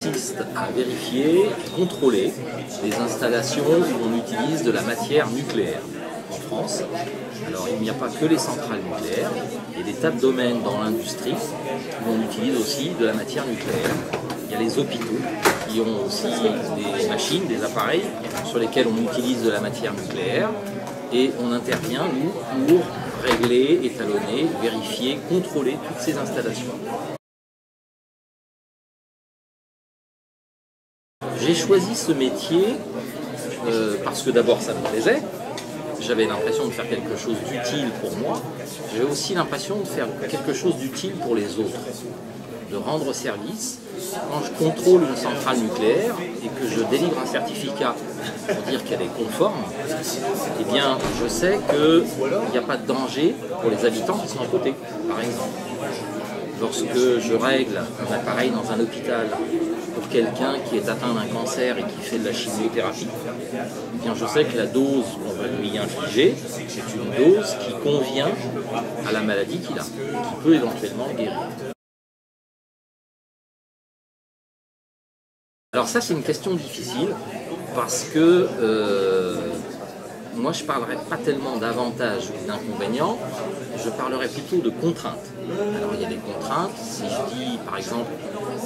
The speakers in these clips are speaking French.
consiste à vérifier et contrôler les installations où on utilise de la matière nucléaire en France. Alors il n'y a pas que les centrales nucléaires, il y a des tas de domaines dans l'industrie où on utilise aussi de la matière nucléaire. Il y a les hôpitaux qui ont aussi des machines, des appareils sur lesquels on utilise de la matière nucléaire et on intervient, nous, pour régler, étalonner, vérifier, contrôler toutes ces installations. J'ai choisi ce métier parce que d'abord ça me plaisait, j'avais l'impression de faire quelque chose d'utile pour moi, j'avais aussi l'impression de faire quelque chose d'utile pour les autres, de rendre service. Quand je contrôle une centrale nucléaire et que je délivre un certificat pour dire qu'elle est conforme, eh bien je sais qu'il n'y a pas de danger pour les habitants qui sont à côté, par exemple. Lorsque je règle un appareil dans un hôpital pour quelqu'un qui est atteint d'un cancer et qui fait de la chimiothérapie, eh bien je sais que la dose qu'on va lui infliger, c'est une dose qui convient à la maladie qu'il a, qui peut éventuellement le guérir. Alors ça c'est une question difficile parce que moi je ne parlerai pas tellement d'avantages ou d'inconvénients, je parlerai plutôt de contraintes. Alors il y a des contraintes, si je dis par exemple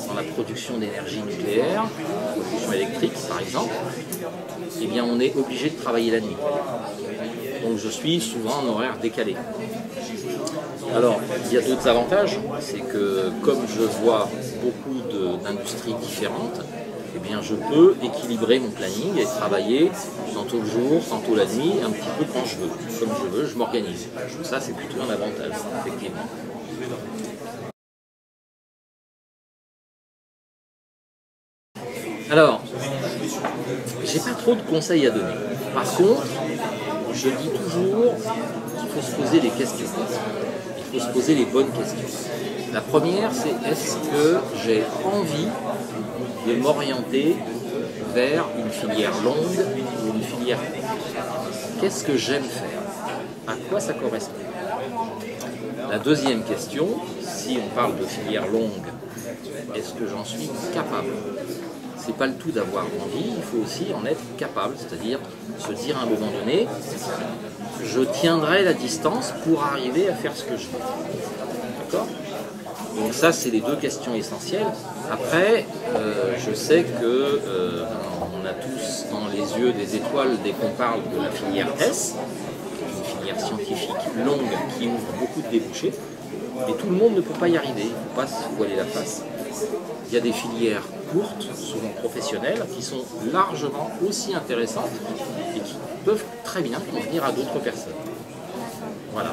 dans la production d'énergie nucléaire, production électrique par exemple, eh bien on est obligé de travailler la nuit. Donc je suis souvent en horaire décalé. Alors il y a d'autres avantages, c'est que comme je vois beaucoup d'industries différentes, eh bien je peux équilibrer mon planning et travailler tantôt le jour, tantôt la nuit, un petit peu quand je veux. Comme je veux, je m'organise. Ça, c'est plutôt un avantage, effectivement. Alors, j'ai pas trop de conseils à donner. Par contre, je dis toujours qu'il faut se poser des questions. Il faut se poser les bonnes questions. La première, c'est est-ce que j'ai envie de m'orienter vers une filière longue ou une filière courte? Qu'est-ce que j'aime faire? À quoi ça correspond? La deuxième question, si on parle de filière longue, est-ce que j'en suis capable? C'est pas le tout d'avoir envie, il faut aussi en être capable, c'est-à-dire se dire à un moment donné, je tiendrai la distance pour arriver à faire ce que je veux. D'accord? Donc ça, c'est les deux questions essentielles. Après, je sais que on a tous dans les yeux des étoiles dès qu'on parle de la filière S, une filière scientifique longue qui ouvre beaucoup de débouchés, et tout le monde ne peut pas y arriver, il ne faut pas se voiler la face. Il y a des filières courtes, souvent professionnelles, qui sont largement aussi intéressantes et qui peuvent très bien convenir à d'autres personnes. Voilà.